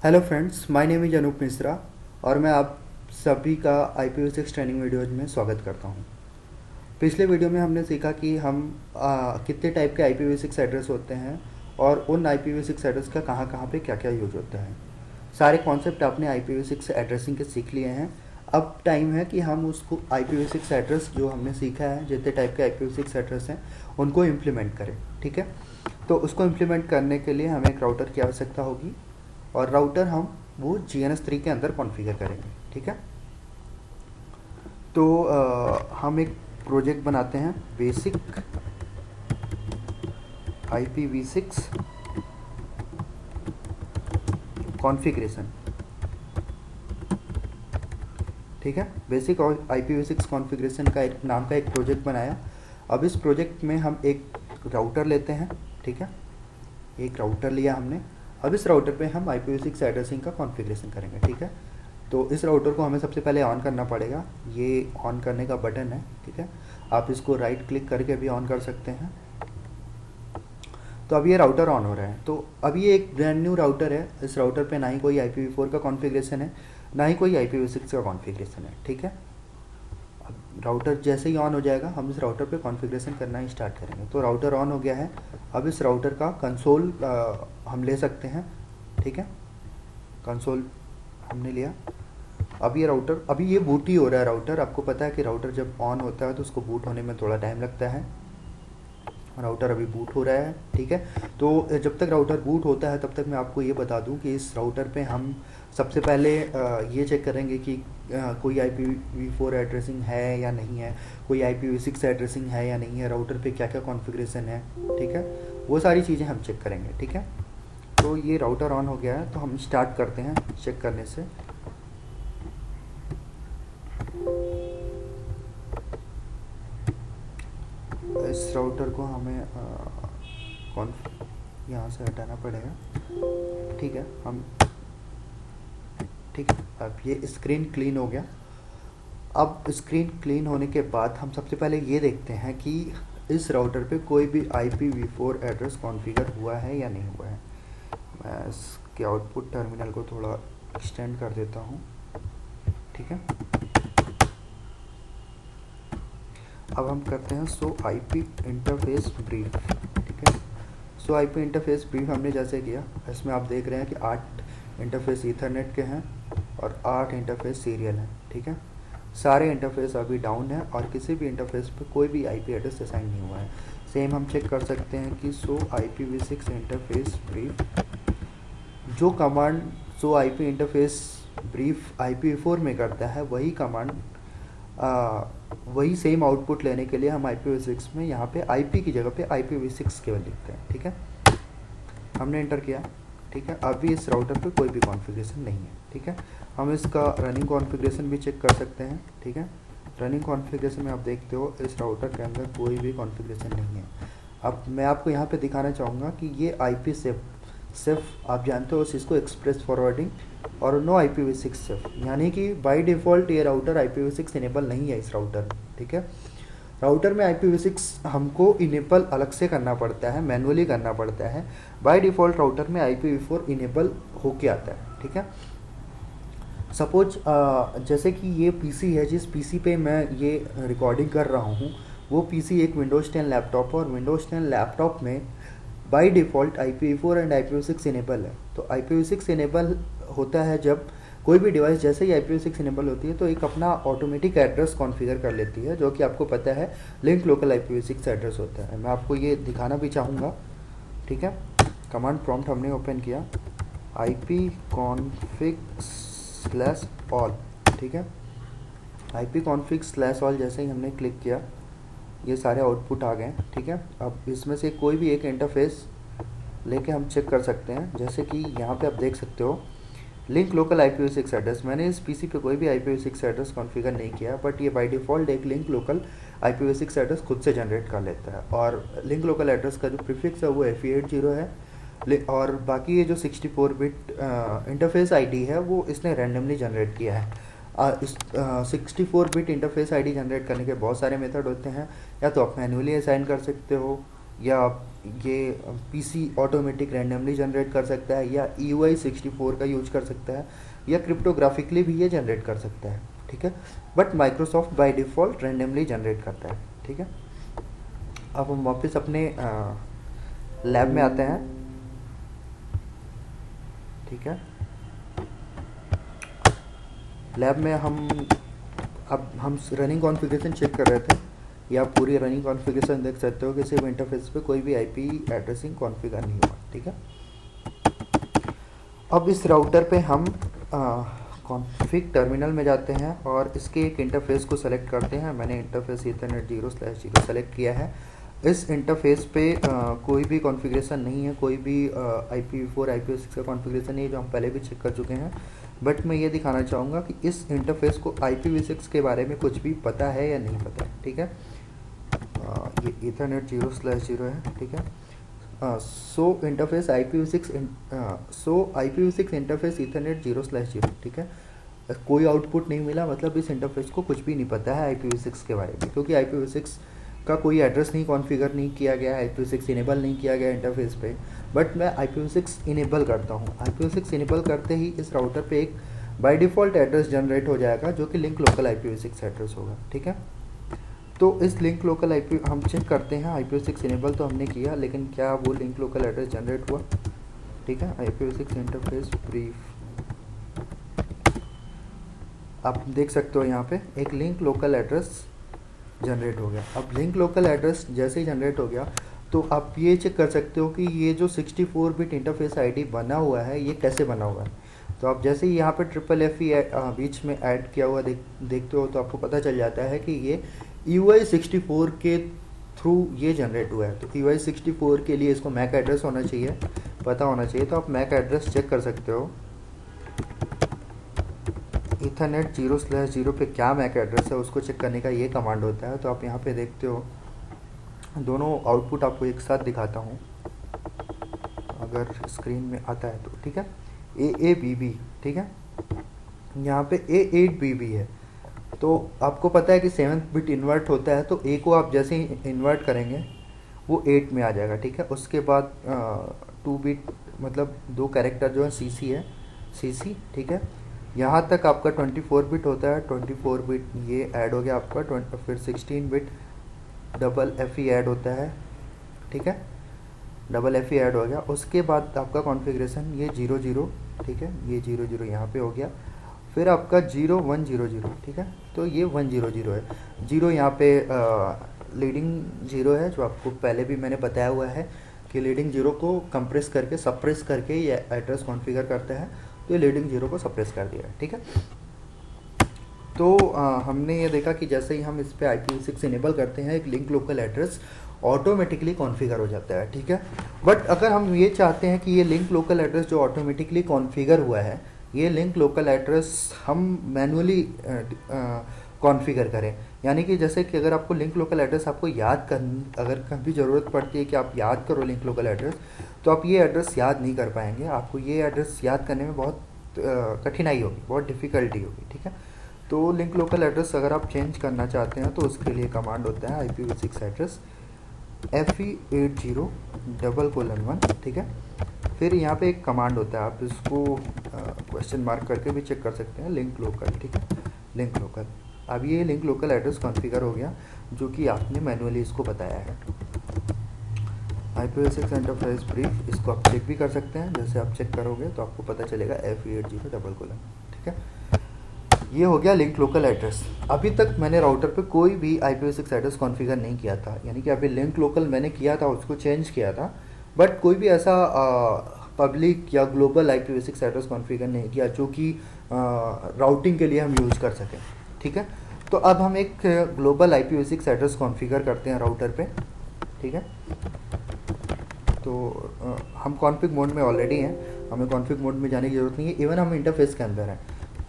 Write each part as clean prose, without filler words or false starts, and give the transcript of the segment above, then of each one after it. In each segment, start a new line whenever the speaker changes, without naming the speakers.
Hello friends, my name is Anoop Mishra और मैं आप सभी का IPv6 ट्रेनिंग वीडियोज में स्वागत करता हूं। पिछले वीडियो में हमने सीखा कि हम कितने टाइप के IPv6 एड्रेस होते हैं और उन IPv6 एड्रेस का कहां कहां पे क्या क्या यूज होता है। सारे कॉन्सेप्ट आपने IPv6 एड्रेसिंग के सीख लिए हैं। अब टाइम है कि हम उसको IPv6 एड्रेस जो हमने सीखा है, जितने टाइप के IPv6 एड्रेस हैं उनको इम्प्लीमेंट करें। ठीक है, तो उसको इम्प्लीमेंट करने के लिए हमें एक राउटर की आवश्यकता होगी और राउटर हम वो GNS3 के अंदर कॉन्फ़िगर करेंगे। ठीक है, तो हम एक प्रोजेक्ट बनाते हैं, बेसिक IPv6 कॉन्फ़िगरेशन। ठीक है, बेसिक और IPv6 कॉन्फ़िगरेशन का एक नाम का एक प्रोजेक्ट बनाया। अब इस प्रोजेक्ट में हम एक राउटर लेते हैं। ठीक है, एक राउटर लिया हमने। अब इस राउटर पे हम IPv6 एड्रेसिंग का कॉन्फ़िगरेशन करेंगे। ठीक है, तो इस राउटर को हमें सबसे पहले ऑन करना पड़ेगा। ये ऑन करने का बटन है। ठीक है, आप इसको राइट क्लिक करके भी ऑन कर सकते हैं। तो अब ये राउटर ऑन हो रहा है। तो अब ये एक ब्रांड न्यू राउटर है। इस राउटर पे ना ही कोई IPv4 का कॉन्फ़िगरेशन है, ना ही कोई IPv6 का कॉन्फ़िगरेशन है। ठीक है, अब राउटर जैसे ही ऑन हो जाएगा हम इस राउटर पे कॉन्फ़िगरेशन करना ही स्टार्ट करेंगे। तो राउटर ऑन हो गया है। अब इस राउटर का कंसोल हम ले सकते हैं। ठीक है, कंसोल हमने लिया। अब ये राउटर, अभी ये बूट ही हो रहा है राउटर। आपको पता है कि राउटर जब ऑन होता है तो उसको बूट होने में थोड़ा टाइम लगता है। राउटर अभी बूट हो रहा है। ठीक है, तो जब तक राउटर बूट होता है तब तक मैं आपको ये बता दूं कि इस राउटर पे हम सबसे पहले ये चेक करेंगे कि कोई IPv4 एड्रेसिंग है या नहीं है, कोई IPv6 एड्रेसिंग है या नहीं है, राउटर पे क्या क्या कॉन्फ़िगरेशन है। ठीक है, वो सारी चीज़ें हम चेक करेंगे। ठीक है, तो ये राउटर ऑन हो गया है, तो हम स्टार्ट करते हैं चेक करने से। इस राउटर को हमें यहाँ से हटाना पड़ेगा। ठीक है, हम ठीक है, अब ये स्क्रीन क्लीन हो गया। अब स्क्रीन क्लीन होने के बाद हम सबसे पहले ये देखते हैं कि इस राउटर पे कोई भी IPv4 एड्रेस कॉन्फ़िगर हुआ है या नहीं हुआ है। मैं इसके आउटपुट टर्मिनल को थोड़ा एक्सटेंड कर देता हूँ। ठीक है, अब हम करते हैं सो IP इंटरफेस ब्रीफ। ठीक है, सो IP इंटरफेस ब्रीफ हमने जैसे किया, इसमें आप देख रहे हैं कि 8 इंटरफेस ईथरनेट के हैं और 8 इंटरफेस सीरियल हैं। ठीक है, सारे इंटरफेस अभी डाउन है और किसी भी इंटरफेस पे कोई भी IP एड्रेस असाइन नहीं हुआ है। सेम हम चेक कर सकते हैं कि सो IPv6 इंटरफेस ब्रीफ, जो कमांड सो IP इंटरफेस ब्रीफ IPv4 में करता है वही कमांड वही सेम आउटपुट लेने के लिए हम IPv6 में यहाँ पे IP की जगह पे IPv6 केवल लिखते हैं। ठीक है, हमने एंटर किया। ठीक है, अभी इस राउटर पे कोई भी कॉन्फ़िगरेशन नहीं है। ठीक है, हम इसका रनिंग कॉन्फ़िगरेशन भी चेक कर सकते हैं। ठीक है, रनिंग कॉन्फ़िगरेशन में आप देखते हो इस राउटर के अंदर कोई भी कॉन्फ़िगरेशन नहीं है। अब मैं आपको यहाँ पे दिखाना चाहूँगा कि ये IP सिर्फ आप जानते हो इसको एक्सप्रेस फॉरवर्डिंग और नो IPv6 सिर्फ, यानी कि बाय डिफ़ॉल्ट ये राउटर IPv6 इनेबल नहीं है इस राउटर में। ठीक है, राउटर में IPv6 हमको इनेबल अलग से करना पड़ता है, मैनुअली करना पड़ता है। बाय डिफ़ॉल्ट राउटर में IPv4 इनेबल होके आता है। ठीक है, सपोज जैसे कि ये PC है, जिस PC पे मैं ये रिकॉर्डिंग कर रहा हूँ वो PC एक Windows 10 लैपटॉप और Windows 10 लैपटॉप में by default IPv4 and IPv6 enable है। तो IPv6 इनेबल होता है जब कोई भी डिवाइस जैसे ही IPv6 इनेबल होती है तो एक अपना ऑटोमेटिक एड्रेस कॉन्फ़िगर कर लेती है, जो कि आपको पता है लिंक लोकल IPv6 एड्रेस होता है। मैं आपको ये दिखाना भी चाहूँगा। ठीक है, कमांड प्रॉम्प्ट हमने ओपन किया, ipconfig/all। ठीक है, ipconfig/all जैसे ही हमने क्लिक किया ये सारे आउटपुट आ गए। ठीक है, अब इसमें से कोई भी एक इंटरफेस लेके हम चेक कर सकते हैं। जैसे कि यहाँ पे आप देख सकते हो लिंक लोकल IPv6 एड्रेस, मैंने इस PC पे कोई भी IPv6 एड्रेस कॉन्फ़िगर नहीं किया, बट ये बाय डिफ़ॉल्ट एक लिंक लोकल IPv6 एड्रेस खुद से जनरेट कर लेता है। और लिंक लोकल एड्रेस का जो प्रीफिक्स है वो FE80 है और बाकी ये जो 64 बिट इंटरफेस ID है वो इसने रैंडमली जनरेट किया है। इस 64 बिट इंटरफेस ID जनरेट करने के बहुत सारे मेथड होते हैं। या तो आप मैनुअली असाइन कर सकते हो, या ये पीसी ऑटोमेटिक रैंडमली जनरेट कर सकता है, या EUI 64 का यूज कर सकता है, या क्रिप्टोग्राफिकली भी ये जनरेट कर सकता है, ठीक है। But Microsoft by default randomly generate करता है, ठीक है। अब हम वापस अपने लैब में आते हैं, ठीक है। लैब में हम रनिंग कॉन्फ़िगरेशन चेक कर रहे थे, या पूरी रनिंग कॉन्फ़िगरेशन देख सकते हो कि सिर्फ इंटरफेस पे कोई भी आईपी एड्रेसिंग कॉन्फ़िगर नहीं हुआ, ठीक है। अब इस राउटर पे हम कॉन्फ़िग टर्मिनल में जाते हैं और इसके एक इंटरफेस को सेलेक्ट करते हैं। मैंने इंटरफेस ईथरनेट 0/0 सेलेक्ट किया है। इस इंटरफेस पे कोई भी कॉन्फ़िगरेशन नहीं है, कोई भी IPv4 IPv6 का कॉन्फ़िगरेशन नहीं है, जो हम पहले भी चेक कर चुके हैं। बट मैं ये दिखाना चाहूँगा कि इस इंटरफेस को IPv6 के बारे में कुछ भी पता है या नहीं पता है, ठीक है। ये ईथरनेट 0/0 है, ठीक है। सो इंटरफेस IPv6 इंटरफेस ईथरनेट 0/0, ठीक है। कोई आउटपुट नहीं मिला, मतलब इस इंटरफेस को कुछ भी नहीं पता है IPv6 के बारे में, क्योंकि IPv6 का कोई एड्रेस नहीं कॉन्फ़िगर नहीं किया गया है, IPv6 इनेबल नहीं किया गया इंटरफेस पे। बट मैं IPv6 इनेबल करता हूँ। IPv6 इनेबल करते ही इस राउटर पे एक बाय डिफ़ॉल्ट एड्रेस जनरेट हो जाएगा, जो कि लिंक लोकल IPv6 एड्रेस होगा, ठीक है। तो इस लिंक लोकल आईपी हम चेक करते हैं। IPv6 इनेबल तो हमने किया, लेकिन क्या वो लिंक लोकल एड्रेस जनरेट हुआ, ठीक है। IPv6 इंटरफेस ब्रीफ, आप देख सकते हो यहाँ पे एक लिंक लोकल एड्रेस जनरेट हो गया। अब लिंक लोकल एड्रेस जैसे ही जनरेट हो गया, तो आप ये चेक कर सकते हो कि ये जो 64 बिट इंटरफेस आईडी बना हुआ है, ये कैसे बना हुआ है। तो आप जैसे ही यहाँ पे FFFE बीच में ऐड किया हुआ देखते हो, तो आपको पता चल जाता है कि ये EUI 64 के थ्रू ये जनरेट हुआ है। तो EUI 64 के लिए इसको मैक एड्रेस होना चाहिए, पता होना चाहिए। तो आप मैक एड्रेस चेक कर सकते हो। ईथरनेट 0/0 पे क्या मैक एड्रेस है, उसको चेक करने का ये कमांड होता है। तो आप यहाँ पे देखते हो, दोनों आउटपुट आपको एक साथ दिखाता हूँ, अगर स्क्रीन में आता है तो, ठीक है। AABB, ठीक है। यहाँ पे A8BB है। तो आपको पता है कि 7th बिट इन्वर्ट होता है, तो A को आप जैसे ही इन्वर्ट करेंगे वो 8 में आ जाएगा, ठीक है। उसके बाद 2 बिट मतलब 2 कैरेक्टर जो है CC है, CC, ठीक है। यहाँ तक आपका 24 बिट होता है, 24 बिट ये ऐड हो गया आपका, फिर 16 बिट डबल FE ऐड होता है, ठीक है। डबल FE ऐड हो गया। उसके बाद आपका कॉन्फ़िगरेशन ये 00, ठीक है, ये 00 यहाँ पे हो गया। फिर आपका 0100, ठीक है। तो ये 100 है। 0 यहाँ पे लीडिंग 0 है, जो आपको पहले भी मैंने बताया हुआ है कि लीडिंग 0 को कंप्रेस करके सप्रेस करके ये एड्रेस कॉन्फ़िगर करता है। तो ये लीडिंग 0 को सप्रेस कर दिया है, ठीक है। तो हमने ये देखा कि जैसे ही हम इस पे IPv6 इनेबल करते हैं, एक link local address automatically configure हो जाता है, ठीक है। बट अगर हम ये चाहते हैं कि ये लिंक लोकल एड्रेस जो ऑटोमेटिकली कॉन्फ़िगर हुआ है, ये लिंक लोकल एड्रेस हम मैनुअली कॉन्फ़िगर करें, यानी कि जैसे कि अगर आपको लिंक लोकल एड्रेस आपको अगर कभी ज़रूरत पड़ती है कि आप याद करो लिंक लोकल एड्रेस, तो आप ये एड्रेस याद नहीं कर पाएंगे। आपको ये एड्रेस याद करने में बहुत कठिनाई होगी, बहुत डिफ़िकल्टी होगी, ठीक है। तो लिंक लोकल एड्रेस अगर आप चेंज करना चाहते हैं, तो उसके लिए कमांड होता है IPv6 एड्रेस FE80:1, ठीक है। फिर यहाँ पे एक कमांड होता है, आप इसको क्वेश्चन मार्क करके भी चेक कर सकते हैं, लिंक लोकल, ठीक है, लिंक लोकल। अब ये लिंक लोकल एड्रेस कॉन्फ़िगर हो गया, जो कि आपने मैनुअली इसको बताया है। IPv6 इंटरफेस ब्रीफ, इसको आप चेक भी कर सकते हैं। जैसे आप चेक करोगे तो आपको पता चलेगा FE80:1, ठीक है। ये हो गया लिंक लोकल एड्रेस। अभी तक मैंने राउटर पे कोई भी IPv6 एड्रेस कॉन्फ़िगर नहीं किया था, यानी कि अभी लिंक लोकल मैंने किया था, उसको चेंज किया था, बट कोई भी ऐसा पब्लिक या ग्लोबल IPv6 एड्रेस कॉन्फ़िगर नहीं किया जो कि राउटिंग के लिए हम यूज़ कर सकें, ठीक है। तो अब हम एक ग्लोबल IPv6 एड्रेस कॉन्फ़िगर करते हैं राउटर पे, ठीक है। तो हम कॉन्फ़िग मोड में ऑलरेडी हैं, हमें कॉन्फ़िग मोड में जाने की ज़रूरत नहीं है, इवन हम इंटरफेस के अंदर हैं।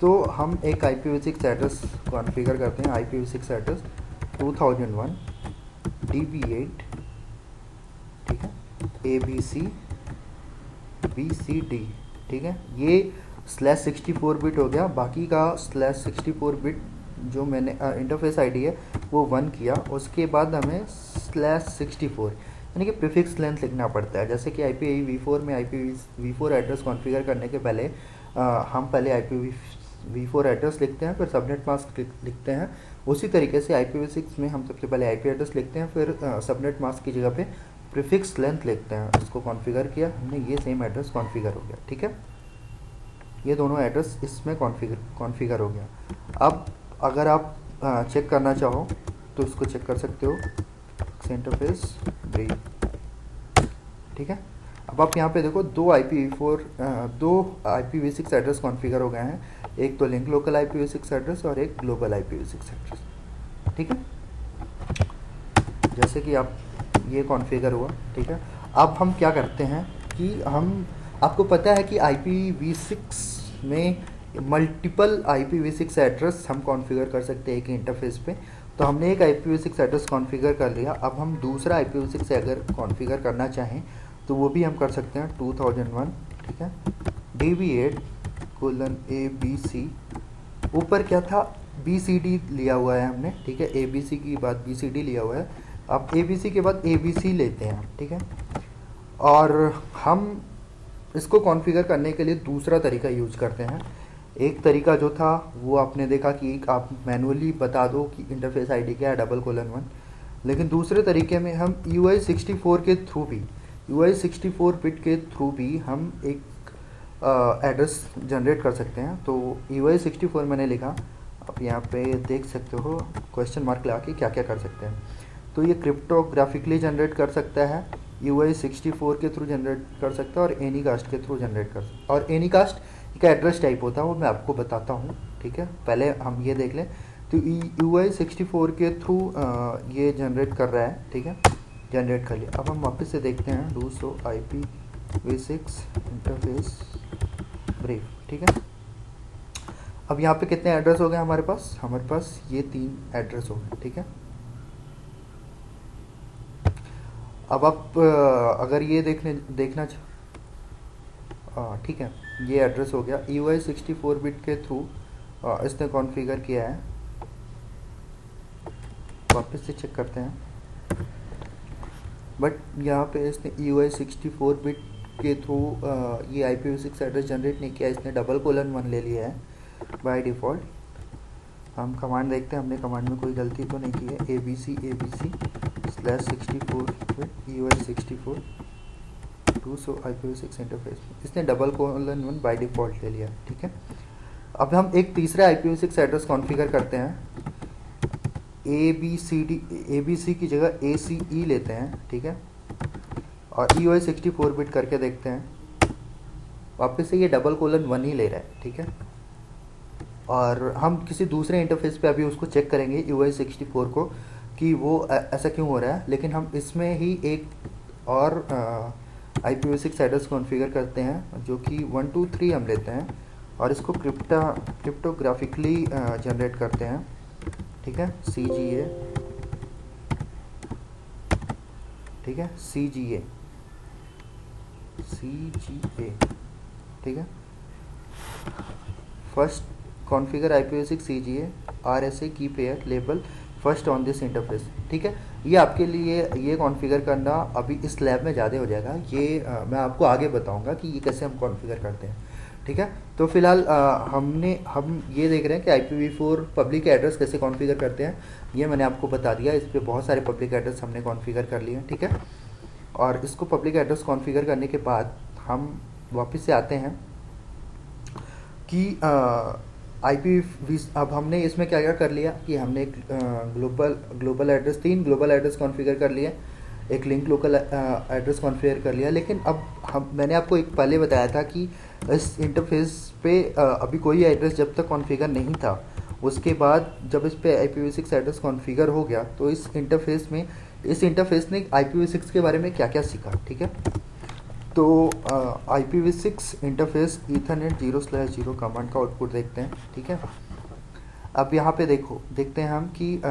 तो हम एक IPv6 एड्रेस कॉन्फ़िगर करते हैं, IPv6 एड्रेस 2001 DB8, ठीक है, ABC BCD, ठीक है। ये /64 बिट हो गया, बाकी का /64 बिट जो मैंने इंटरफेस आईडी है वो 1 किया। उसके बाद हमें /64, यानी कि प्रीफिक्स लेंथ लिखना पड़ता है। जैसे कि IPv4 में IPv4 एड्रेस कॉन्फ़िगर करने के पहले हम पहले IPv4 एड्रेस लिखते हैं, फिर सबनेट मास्क लिखते हैं। उसी तरीके से IPv6 में हम सबसे पहले IP एड्रेस लिखते हैं, फिर सबनेट मास्क की जगह पे प्रीफिक्स लेंथ लिखते हैं। इसको कॉन्फ़िगर किया हमने, ये सेम एड्रेस कॉन्फ़िगर हो गया। ठीक है, ये दोनों एड्रेस इसमें कॉन्फ़िगर हो गया। अब अगर आप चेक करना चाहो तो इसको चेक कर सकते हो, इंटरफेस ब्रीफ। ठीक है, अब आप यहाँ पे देखो दो IPv6 एड्रेस कॉन्फ़िगर हो गए हैं, एक तो लिंक लोकल IPv6 एड्रेस और एक ग्लोबल IPv6 एड्रेस। ठीक है, जैसे कि आप ये कॉन्फ़िगर हुआ। ठीक है, अब हम क्या करते हैं कि आपको पता है कि IPv6 में मल्टीपल IPv6 एड्रेस हम कॉन्फ़िगर कर सकते हैं एक इंटरफेस पे। तो हमने एक IPv6 एड्रेस कॉन्फ़िगर कर लिया। अब हम दूसरा IPv6 अगर कॉन्फ़िगर करना चाहें तो वो भी हम कर सकते हैं, 2001। ठीक है, DV8:ABC, ऊपर क्या था, BCD लिया हुआ है हमने। ठीक है, ABC की बाद BCD लिया हुआ है, अब ABC के बाद ABC लेते हैं। ठीक है, और हम इसको कॉन्फ़िगर करने के लिए दूसरा तरीका यूज करते हैं। एक तरीका जो था वो आपने देखा कि आप मैनुअली बता दो कि इंटरफेस आईडी क्या है, $1, लेकिन दूसरे तरीके में हम UI64 के थ्रू भी, UI64 बिट के थ्रू भी हम एक एड्रेस जनरेट कर सकते हैं। तो UI64 मैंने लिखा, आप यहाँ पे देख सकते हो क्वेश्चन मार्क लगा के क्या क्या कर सकते हैं। तो ये क्रिप्टोग्राफिकली जनरेट कर सकता है, UI64 के थ्रू जनरेट कर सकता है, और एनीकास्ट के थ्रू जनरेट कर सकता है। और एनीकास्ट एक एड्रेस टाइप होता है, वो मैं आपको बताता हूँ। ठीक है, पहले हम ये देख लें। तो UI64 के थ्रू ये जनरेट कर रहा है। ठीक है, जनरेट कर लिया। अब हम वापस से देखते हैं, do so IPv6 interface brief. ठीक है, अब यहाँ पे कितने एड्रेस हो गए हमारे पास ये 3 एड्रेस हो गए। ठीक है, अब आप अगर ये देखना ठीक है, ये एड्रेस हो गया UI64 बिट के थ्रू इसने कॉन्फ़िगर किया है। वापस से चेक करते हैं, बट यहाँ पे इसने UI64 बिट के थ्रू ये IPv6 एड्रेस जनरेट नहीं किया, इसने $1 ले लिया है बाय डिफ़ॉल्ट। हम कमांड देखते हैं, हमने कमांड में कोई गलती तो नहीं की है। ABC/64 bit UI64 to so IPv6 interface, इसने $1 बाय डिफ़ॉल्ट ले लिया। ठीक है, अब हम एक तीसरा IPv6 एड्रेस कॉन्फ़िगर करते हैं, ABC की जगह ACE लेते हैं। ठीक है, और UI64 बिट करके देखते हैं, वापस से ये $1 ही ले रहा है। ठीक है, और हम किसी दूसरे इंटरफेस पे अभी उसको चेक करेंगे UI64 को कि वो ऐसा क्यों हो रहा है। लेकिन हम इसमें ही एक और IPv6 एड्रेस कॉन्फ़िगर करते हैं, जो कि 123 हम लेते हैं, और इसको क्रिप्टोग्राफिकली जनरेट करते हैं। ठीक है, CGA। ठीक है, CGA। ठीक है, first configure IPv6 CGA RSA की pair label first on this interface. ठीक है, ये आपके लिए ये कॉन्फ़िगर करना अभी इस लैब में ज़्यादा हो जाएगा, ये मैं आपको आगे बताऊंगा कि ये कैसे हम कॉन्फ़िगर करते हैं। ठीक है, तो फिलहाल हम ये देख रहे हैं कि IPv4 पब्लिक एड्रेस कैसे कॉन्फ़िगर करते हैं, ये मैंने आपको बता दिया। इस पर बहुत सारे पब्लिक एड्रेस हमने कॉन्फ़िगर कर लिए हैं। ठीक है, और इसको पब्लिक एड्रेस कॉन्फ़िगर करने के बाद हम वापस से आते हैं कि अब हमने इसमें क्या क्या कर लिया कि हमने एक global address 3 global address configure कर लिए, एक लिंक लोकल एड्रेस कॉन्फ़िगर कर लिया। लेकिन अब मैंने आपको एक पहले बताया था कि इस इंटरफेस पे अभी कोई एड्रेस जब तक कॉन्फ़िगर नहीं था, उसके बाद जब इस पे IPv6 एड्रेस कॉन्फ़िगर हो गया तो इस इंटरफेस ने IPv6 के बारे में क्या क्या सीखा। ठीक है, तो IPv6 इंटरफेस ईथरनेट 0/0 कमांड का आउटपुट देखते हैं। ठीक है, अब यहाँ पे देखते हैं हम कि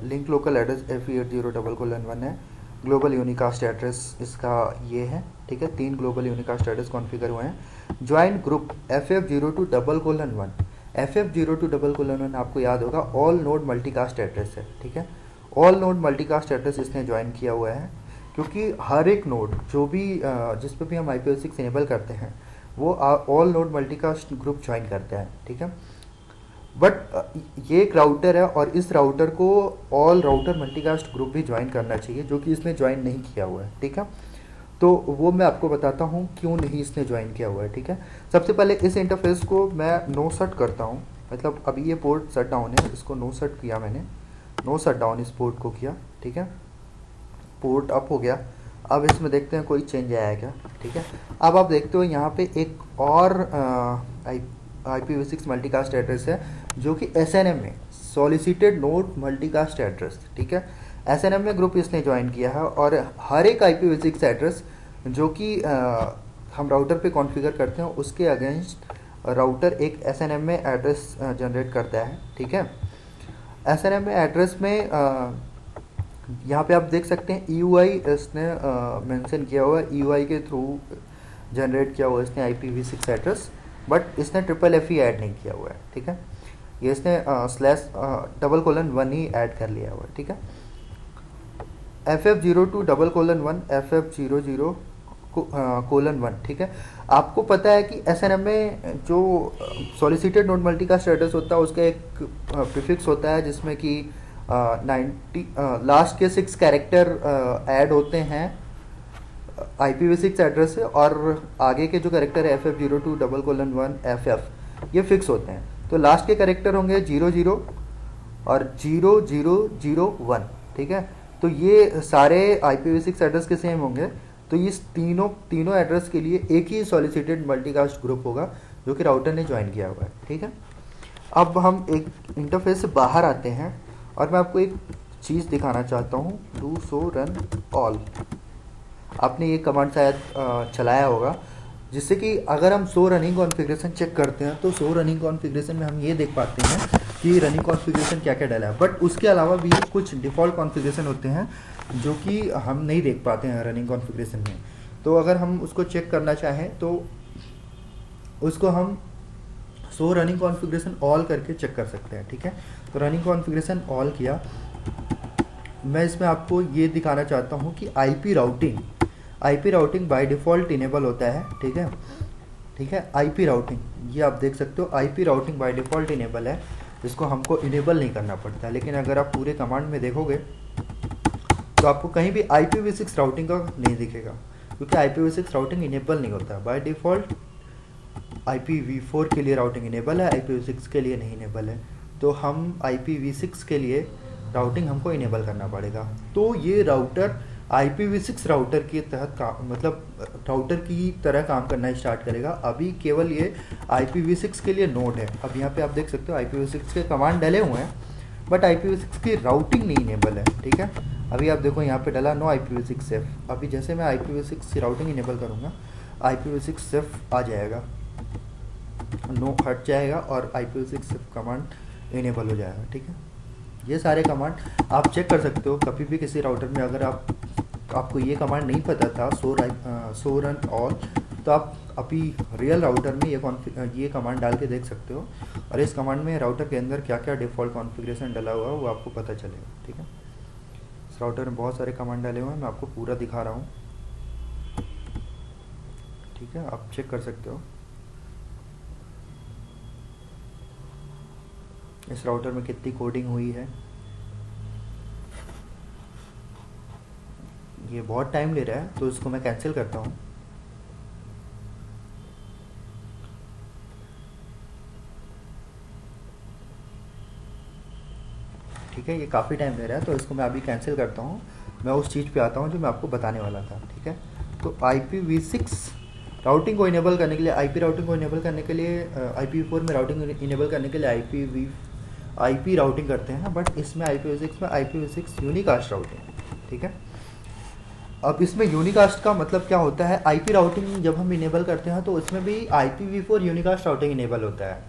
लिंक लोकल एड्रेस FE80:1 है, ग्लोबल यूनिकास्ट एड्रेस इसका ये है। ठीक है, 3 ग्लोबल यूनिकास्ट एड्रेस कॉन्फ़िगर हुए हैं। ज्वाइन ग्रुप FF02:1, FF02:1 आपको याद होगा ऑल नोड मल्टीकास्ट एड्रेस है। ठीक है, ऑल नोड मल्टीकास्ट एड्रेस इसने ज्वाइन किया हुआ है। क्योंकि हर एक नोड जो भी जिस पे भी हम IPv6 इनेबल करते हैं वो all node multicast group join करते हैं, ठीक है। बट ये एक राउटर है और इस राउटर को ऑल राउटर मल्टीकास्ट ग्रुप भी ज्वाइन करना चाहिए, जो कि इसने ज्वाइन नहीं किया हुआ है, ठीक है। तो वो मैं आपको बताता हूँ क्यों नहीं इसने ज्वाइन किया हुआ है, ठीक है। सबसे पहले इस इंटरफेस को मैं नो शट करता हूँ, मतलब अभी ये पोर्ट शट डाउन है, इसको नो शट किया मैंने, नो शट डाउन इस पोर्ट को किया, ठीक है। पोर्ट अप हो गया। अब इसमें देखते हैं कोई चेंज आया क्या, ठीक है। अब आप देखते हो यहाँ पे एक और IPv6 मल्टीकास्ट एड्रेस है जो कि SNM में सॉलिसिटेड नोड मल्टीकास्ट एड्रेस, ठीक है। SNM में ग्रुप इसने ज्वाइन किया है और हर एक IPv6 एड्रेस जो कि हम राउटर पे कॉन्फ़िगर करते हैं उसके अगेंस्ट राउटर एक SNM में एड्रेस जनरेट करता है, ठीक है। SNM में एड्रेस में यहाँ पे आप देख सकते हैं EUI इसने मेंशन किया हुआ है, EUI के थ्रू जनरेट किया हुआ है इसने IPv6 एड्रेस, बट इसने FFFE ऐड नहीं किया हुआ है, ठीक है। ये इसने /1 ही ऐड कर लिया हुआ है, ठीक है। FF02:1 FF00:1, ठीक है। आपको पता है कि SNM में जो सॉलिसिटेड नोड मल्टीकास्ट एड्रेस होता है उसका एक प्रीफिक्स होता है जिसमें कि 90 लास्ट के 6 कैरेक्टर ऐड होते हैं IPv6 एड्रेस से, और आगे के जो कैरेक्टर है FF02:1 FF ये फिक्स होते हैं। तो लास्ट के कैरेक्टर होंगे 00 और 0001, ठीक है। तो ये सारे IPv6 एड्रेस के सेम होंगे। तो ये तीनों एड्रेस के लिए एक ही सॉलिसिटेड मल्टीकास्ट ग्रुप होगा जो कि राउटर ने ज्वाइन किया हुआ है, ठीक है। अब हम एक इंटरफेस से बाहर आते हैं और मैं आपको एक चीज़ दिखाना चाहता हूँ, डू शो रन ऑल। आपने ये कमांड शायद चलाया होगा, जिससे कि अगर हम शो रनिंग कॉन्फ़िगरेशन चेक करते हैं तो शो रनिंग कॉन्फ़िगरेशन में हम ये देख पाते हैं कि रनिंग कॉन्फ़िगरेशन क्या क्या डाला है। बट उसके अलावा भी कुछ डिफ़ॉल्ट कॉन्फ़िगरेशन होते हैं जो कि हम नहीं देख पाते हैं रनिंग कॉन्फ़िगरेशन में। तो अगर हम उसको चेक करना चाहें तो उसको हम शो रनिंग कॉन्फ़िगरेशन ऑल करके चेक कर सकते हैं, ठीक है। तो रनिंग कॉन्फ़िगरेशन ऑल किया। मैं इसमें आपको ये दिखाना चाहता हूँ कि IP routing by default enable होता है, ठीक है, ठीक है। IP राउटिंग ये आप देख सकते हो, IP routing by default enable है, इसको हमको इनेबल नहीं करना पड़ता। लेकिन अगर आप पूरे कमांड में देखोगे तो आपको कहीं भी IPv6 राउटिंग का नहीं दिखेगा, क्योंकि IPv6 राउटिंग इनेबल नहीं होता बाय डिफ़ॉल्ट। IPv4 के लिए राउटिंग इनेबल है, IPv6 के लिए नहीं इनेबल है। तो हम IPv6 के लिए राउटिंग हमको इनेबल करना पड़ेगा। तो ये राउटर IPv6 राउटर के तहत मतलब राउटर की तरह काम करना स्टार्ट करेगा। अभी केवल ये IPv6 के लिए नोड है। अब यहाँ पे आप देख सकते हो IPv6 के कमांड डले हुए हैं, बट IPv6 की राउटिंग नहीं इनेबल है, ठीक है। अभी आप देखो यहाँ पे डला नो IPv6 सेफ। अभी जैसे मैं IPv6 की राउटिंग इनेबल करूँगा IPv6 सेफ आ जाएगा, नो हट जाएगा और IPv6 सेफ कमांड इनेबल हो जाएगा, ठीक है। ये सारे कमांड आप चेक कर सकते हो कभी भी किसी राउटर में। अगर आपको ये कमांड नहीं पता था शो रन ऑल, तो आप अभी रियल राउटर में ये कमांड डाल के देख सकते हो, और इस कमांड में राउटर के अंदर क्या क्या डिफ़ॉल्ट कॉन्फ़िगरेशन डाला हुआ है वो आपको पता चलेगा, ठीक है। इस राउटर में बहुत सारे कमांड डाले हुए हैं, मैं आपको पूरा दिखा रहा हूँ, ठीक है। आप चेक कर सकते हो इस राउटर में कितनी कोडिंग हुई है। ये बहुत टाइम ले रहा है, तो इसको मैं कैंसिल करता हूँ। ठीक है, ये काफ़ी टाइम ले रहा है, तो इसको मैं अभी कैंसिल करता हूँ। मैं उस चीज़ पे आता हूँ जो मैं आपको बताने वाला था, ठीक है। तो IPv6 राउटिंग को इनेबल करने के लिए, IP राउटिंग को इनेबल करने के लिए, IPv4 में राउटिंग इनेबल करने के लिए IP राउटिंग करते हैं, बट इसमें IPv6 में IPv6 यूनिकास्ट राउटिंग, ठीक है। अब इसमें यूनिकास्ट का मतलब क्या होता है, IP राउटिंग जब हम इनेबल करते हैं तो उसमें भी IPv4 यूनिकास्ट राउटिंग इनेबल होता है।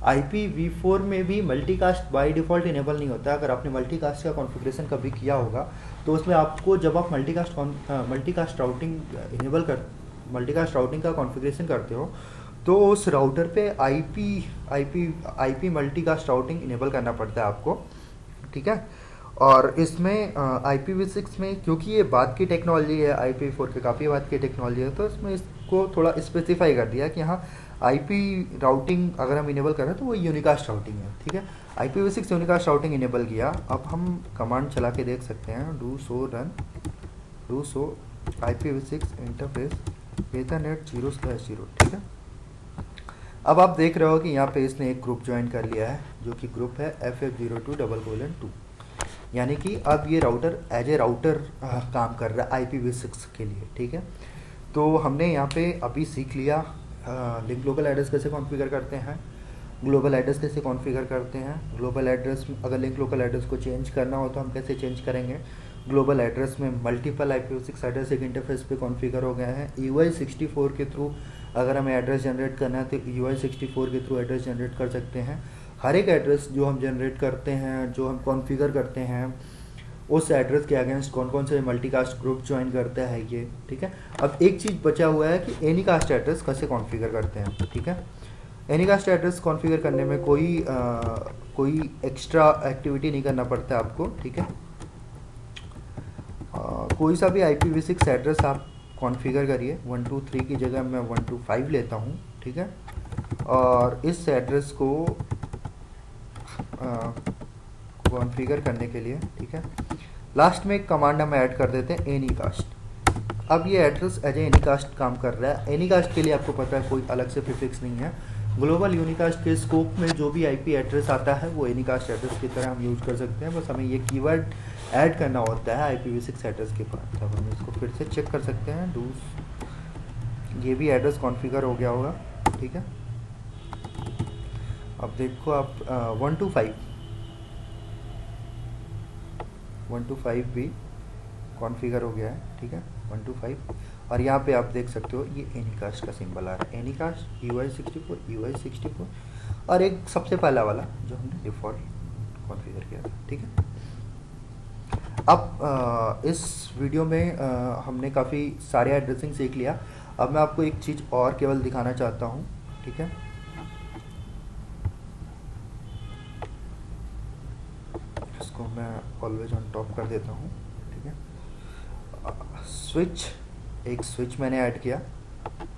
IPv4 में भी मल्टीकास्ट बाय डिफ़ॉल्ट इनेबल नहीं होता है। अगर आपने मल्टीकास्ट का कॉन्फ़िगरेशन कभी किया होगा तो उसमें आपको जब आप मल्टीकास्ट राउटिंग का कॉन्फ़िगरेशन करते हो तो उस राउटर पे IP मल्टीकास्ट राउटिंग इनेबल करना पड़ता है आपको, ठीक है। और इसमें IPv6 में क्योंकि ये बाद की टेक्नोलॉजी है, IPv4 के काफ़ी बाद की टेक्नोलॉजी है, तो इसमें इसको थोड़ा स्पेसिफाई कर दिया कि हाँ IP राउटिंग अगर हम इनेबल कर रहे हैं तो वो यूनिकास्ट राउटिंग है, ठीक है। IPv6 यूनिकास्ट राउटिंग इनेबल किया। अब हम कमांड चला के देख सकते हैं, do so IPv6 interface Ethernet 0/0, ठीक है। अब आप देख रहे हो कि यहाँ पे इसने एक ग्रुप ज्वाइन कर लिया है, जो कि ग्रुप है FF02:2, यानी कि अब ये राउटर एज ए राउटर काम कर रहा है IPv6 के लिए, ठीक है। तो हमने यहाँ पे अभी सीख लिया लिंक ग्लोबल एड्रेस कैसे कॉन्फ़िगर करते हैं, ग्लोबल एड्रेस कैसे कॉन्फ़िगर करते हैं, ग्लोबल एड्रेस अगर लिंक लोकल एड्रेस को चेंज करना हो तो हम कैसे चेंज करेंगे, ग्लोबल एड्रेस में मल्टीपल IPv6 एड्रेस एक इंटरफेस पे कॉन्फ़िगर हो गए हैं। UI64 के थ्रू अगर हमें एड्रेस जनरेट करना है तो UI64 के थ्रू एड्रेस जनरेट कर सकते हैं। हर एक एड्रेस जो हम जनरेट करते हैं, जो हम कॉन्फ़िगर करते हैं, उस एड्रेस के अगेंस्ट कौन कौन से मल्टीकास्ट ग्रुप ज्वाइन करता है ये, ठीक है। अब एक चीज़ बचा हुआ है कि एनीकास्ट एड्रेस कैसे कॉन्फ़िगर करते हैं, ठीक है। एनीकास्ट एड्रेस कॉन्फ़िगर करने में कोई एक्स्ट्रा एक्टिविटी नहीं करना पड़ता है आपको, ठीक है। कोई सा भी IPv6 एड्रेस आप कॉन्फ़िगर करिए, 123 की जगह मैं 125 लेता हूँ, ठीक है। और इस एड्रेस को कॉन्फ़िगर करने के लिए, ठीक है, लास्ट में एक कमांड हम ऐड कर देते हैं एनीकास्ट। अब ये एड्रेस एज ए एनीकास्ट काम कर रहा है। एनीकास्ट के लिए आपको पता है कोई अलग से प्रीफिक्स नहीं है। ग्लोबल यूनिकास्ट के स्कोप में जो भी IP एड्रेस आता है वो एनीकास्ट एड्रेस की तरह हम यूज कर सकते हैं, बस हमें ये कीवर्ड ऐड करना होता है IPv6 एड्रेस के पास। तब हम इसको फिर से चेक कर सकते हैं, ये भी एड्रेस कॉन्फ़िगर हो गया होगा, ठीक है। अब देखो आप 125 भी कॉन्फ़िगर हो गया है, ठीक है, 125। और यहाँ पे आप देख सकते हो ये एनीकास्ट का सिंबल आ रहा है, एनीकास्ट UI64 और एक सबसे पहला वाला जो हमने डिफ़ॉल्ट कॉन्फ़िगर किया था, ठीक है। अब इस वीडियो में हमने काफ़ी सारे एड्रेसिंग सीख लिया। अब मैं आपको एक चीज़ और केवल दिखाना चाहता हूँ, ठीक है। इसको मैं ऑलवेज ऑन टॉप कर देता हूँ, ठीक है। एक स्विच मैंने ऐड किया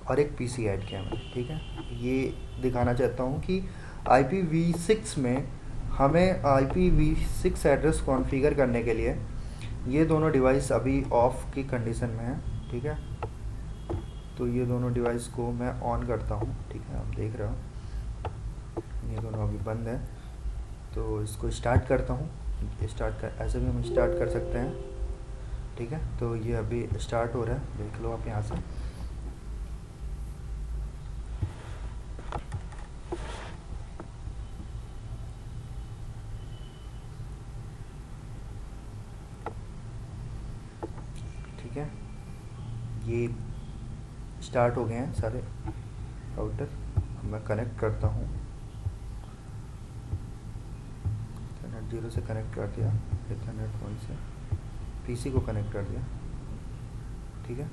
और एक PC ऐड किया मैंने, ठीक है। ये दिखाना चाहता हूँ कि IPv6 में हमें IPv6 एड्रेस कॉन्फ़िगर करने के लिए ये दोनों डिवाइस अभी ऑफ की कंडीशन में है, ठीक है। तो ये दोनों डिवाइस को मैं ऑन करता हूँ, ठीक है, आप देख रहे हो ये दोनों अभी बंद है। तो इसको स्टार्ट करता हूँ, ऐसे भी हम स्टार्ट कर सकते हैं, ठीक है। तो ये अभी स्टार्ट हो रहा है, देख लो आप यहाँ से। ठीक है, ये स्टार्ट हो गए हैं सारे राउटर। मैं कनेक्ट करता हूँ, इथरनेट 0 से कनेक्ट कर दिया, इथरनेट 1 से PC को कनेक्ट कर दिया, ठीक है।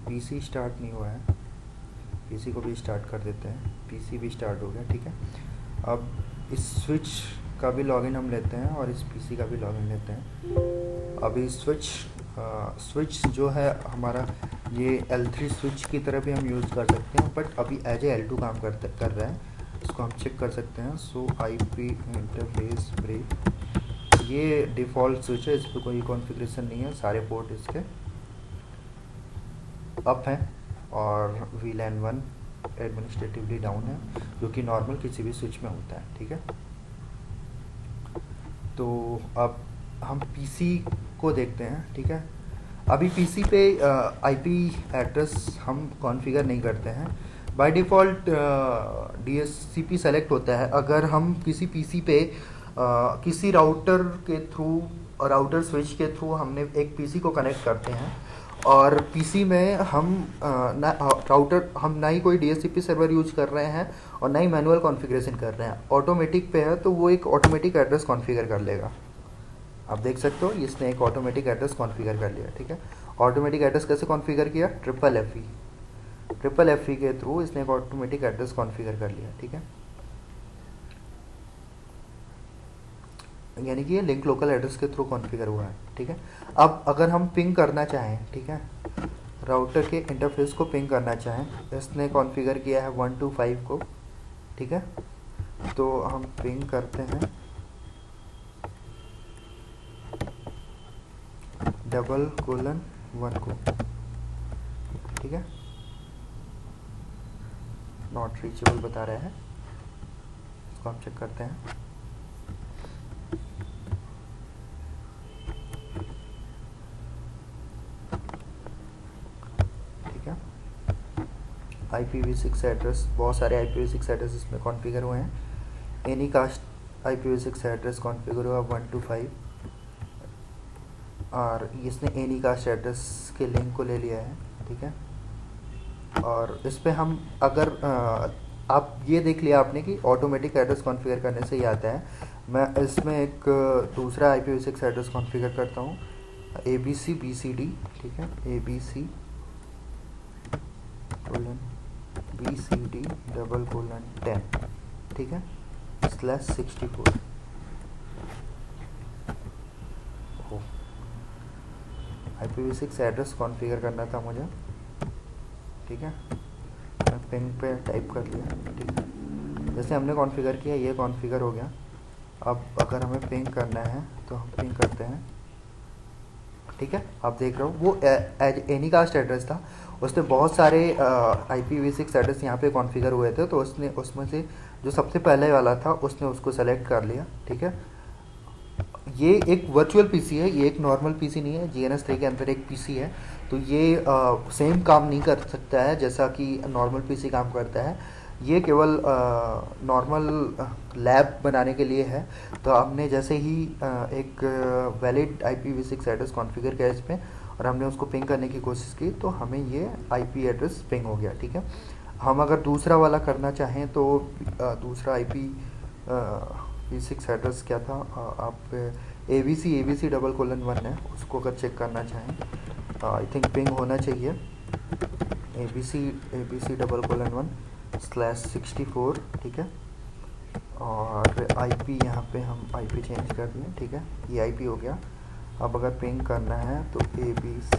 PC स्टार्ट नहीं हुआ है, PC को भी स्टार्ट कर देते हैं, PC भी स्टार्ट हो गया, ठीक है। अब इस स्विच का भी लॉगिन हम लेते हैं और इस PC का भी लॉगिन लेते हैं। अभी स्विच जो है हमारा, ये L3 स्विच की तरह भी हम यूज़ कर सकते हैं, बट अभी एज ए L2 काम कर रहा है। इसको हम चेक कर सकते हैं। सो IP इंटरफेस ब्रेक, ये डिफ़ॉल्ट स्विच है, इस पर कोई कॉन्फ़िगरेशन नहीं है, सारे पोर्ट इसके अप हैं और VLAN 1 एडमिनिस्ट्रेटिवली डाउन है, जो कि नॉर्मल किसी भी स्विच में होता है, ठीक है। तो अब हम PC को देखते हैं, ठीक है। अभी PC पे IP एड्रेस हम कॉन्फ़िगर नहीं करते हैं, बाय डिफ़ॉल्ट DHCP सेलेक्ट होता है। अगर हम किसी PC पे किसी राउटर के थ्रू, राउटर स्विच के थ्रू हमने एक PC को कनेक्ट करते हैं और PC में हम हम ना ही कोई DHCP सर्वर यूज कर रहे हैं और ना ही मैनुअल कॉन्फ़िगरेशन कर रहे हैं, ऑटोमेटिक पे है, तो वो एक ऑटोमेटिक एड्रेस कॉन्फ़िगर कर लेगा। आप देख सकते हो इसने एक ऑटोमेटिक एड्रेस कॉन्फ़िगर कर लिया, ठीक है। ऑटोमेटिक एड्रेस कैसे कॉन्फ़िगर किया, ट्रिपल FE के थ्रू इसने एक ऑटोमेटिक एड्रेस कॉन्फ़िगर कर लिया, ठीक है। यानी कि ये लिंक लोकल एड्रेस के थ्रू कॉन्फ़िगर हुआ है, ठीक है। अब अगर हम पिंग करना चाहें, ठीक है, राउटर के इंटरफेस को पिंग करना चाहें, इसने कॉन्फ़िगर किया है 125 को, ठीक है। तो हम पिंग करते हैं $1 को, ठीक है। नॉट रीचेबल बता रहा है, इसको हम चेक करते हैं। ठीक है, IPv6 एड्रेस, बहुत सारे IPv6 एड्रेस इसमें कॉन्फ़िगर हुए हैं। Any caste IPv6 address configure हुआ 125 और इसने एनी कास्ट एड्रेस के लिंक को ले लिया है, ठीक है। और इस पे हम अगर आप ये देख लिया आपने कि ऑटोमेटिक एड्रेस कॉन्फ़िगर करने से ही आता है। मैं इसमें एक दूसरा IPv6 एड्रेस कॉन्फ़िगर करता हूँ, ABC BCD, ठीक है, ABC BCD :10, ठीक है, /64। IPv6 एड्रेस कॉन्फ़िगर करना था मुझे, ठीक है। मैं पिंग पे टाइप कर लिया, ठीक है। जैसे हमने कॉन्फ़िगर किया ये कॉन्फ़िगर हो गया। अब अगर हमें पिंग करना है तो हम पिंग करते हैं, ठीक है। आप देख रहे हो वो एज एनी कास्ट एड्रेस था, उसने बहुत सारे IPv6 एड्रेस यहाँ पे कॉन्फ़िगर हुए थे, तो उसने उसमें से जो सबसे पहले वाला था उसने उसको सेलेक्ट कर लिया, ठीक है। ये एक वर्चुअल पीसी है, ये एक नॉर्मल पीसी नहीं है, GNS3 के अंदर एक पीसी है, तो ये सेम काम नहीं कर सकता है जैसा कि नॉर्मल पीसी काम करता है। ये केवल नॉर्मल लैब बनाने के लिए है। तो हमने जैसे ही एक वैलिड IPv6 एड्रेस कॉन्फ़िगर किया इस पर और हमने उसको पिंग करने की कोशिश की, तो हमें ये IP एड्रेस पिंग हो गया, ठीक है। हम अगर दूसरा वाला करना चाहें तो दूसरा IPv6 एड्रेस क्या था, आप ABC :1 है, उसको अगर चेक करना चाहें, आई थिंक पिंग होना चाहिए ABC :1/64, ठीक है। और IP यहाँ पे हम IP चेंज कर दिए, ठीक है, ये IP हो गया। अब अगर पिंग करना है तो ABC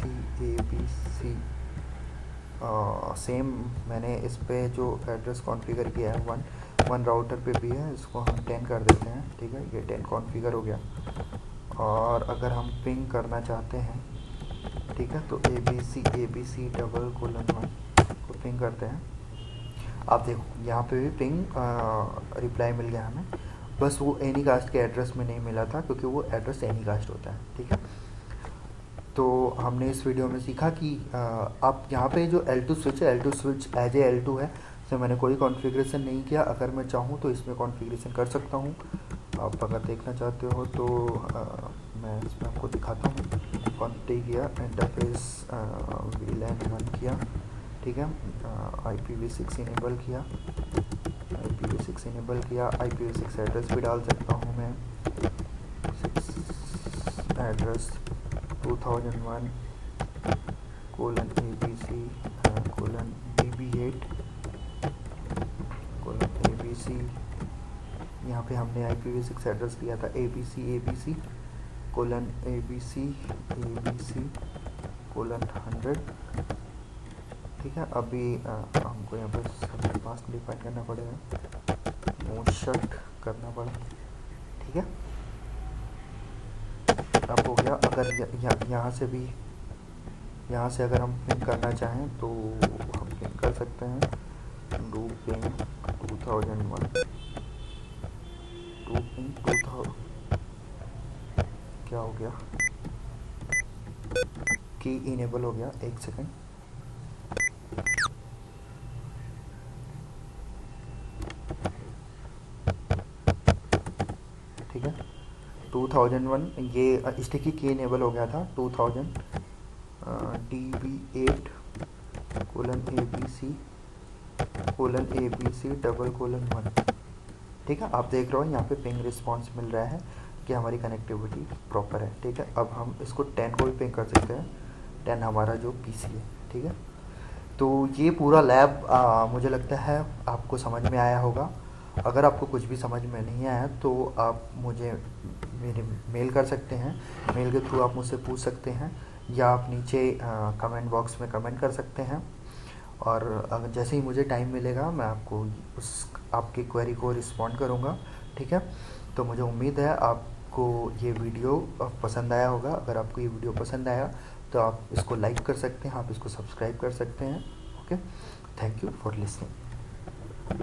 सेम मैंने इस पे जो एड्रेस कॉन्फ़िगर किया है 1 राउटर पे भी है, इसको हम 10 कर देते हैं, ठीक है। ये 10 कॉन्फ़िगर हो गया। और अगर हम पिंग करना चाहते हैं, ठीक है, तो ABC :1 को पिंग करते हैं। आप देखो यहाँ पे भी पिंग रिप्लाई मिल गया हमें, बस वो एनी कास्ट के एड्रेस में नहीं मिला था क्योंकि वो एड्रेस एनी कास्ट होता है, ठीक है। तो हमने इस वीडियो में सीखा कि आप यहाँ पे जो L2 स्विच है, L2 switch as a L2 है, इसमें मैंने कोई कॉन्फ़िगरेशन नहीं किया। अगर मैं चाहूँ तो इसमें कॉन्फ़िगरेशन कर सकता हूँ। आप अगर देखना चाहते हो तो मैं इसमें आपको दिखाता हूँ। कॉन्फ़िगर किया, इंटरफेस VLAN 1 किया, ठीक है, IPv6 इनेबल किया, IPv6 इनेबल किया। IPv6 एड्रेस भी डाल सकता हूँ मैं, एड्रेस 2001 :ABC :BB8 :ABC। यहाँ पे हमने IPv6 एड्रेस दिया था ABC :100, ठीक है। अभी हमको यहाँ पर मास्क डिफाइन करना पड़ेगा, मोशट करना पड़ा, ठीक है। अब हो गया। अगर यहाँ से भी, यहाँ से अगर हम पिंग करना चाहें तो हम पिंग कर सकते हैं, डू पिंग 2001, डू पिंग 2000, क्या हो गया कि इनेबल हो गया, एक सेकंड। ठीक है, 2001 ये स्टिकी की इनेबल हो गया था। 2000 DB8 :ABC :1, ठीक है। आप देख रहे हो यहाँ पे पिंग रिस्पॉन्स मिल रहा है कि हमारी कनेक्टिविटी प्रॉपर है, ठीक है। अब हम इसको 10 को भी पिंग कर सकते हैं, 10 हमारा जो PC है, ठीक है। तो ये पूरा लैब मुझे लगता है आपको समझ में आया होगा। अगर आपको कुछ भी समझ में नहीं आया तो आप मुझे मेरे मेल कर सकते हैं, मेल के थ्रू आप मुझसे पूछ सकते हैं, या आप नीचे कमेंट बॉक्स में कमेंट कर सकते हैं। और अगर जैसे ही मुझे टाइम मिलेगा मैं आपको उस आपकी क्वेरी को रिस्पॉन्ड करूँगा, ठीक है। तो मुझे उम्मीद है आपको ये वीडियो पसंद आया होगा। अगर आपको ये वीडियो पसंद आया तो आप इसको लाइक कर सकते हैं, आप इसको सब्सक्राइब कर सकते हैं। Okay, thank you for listening.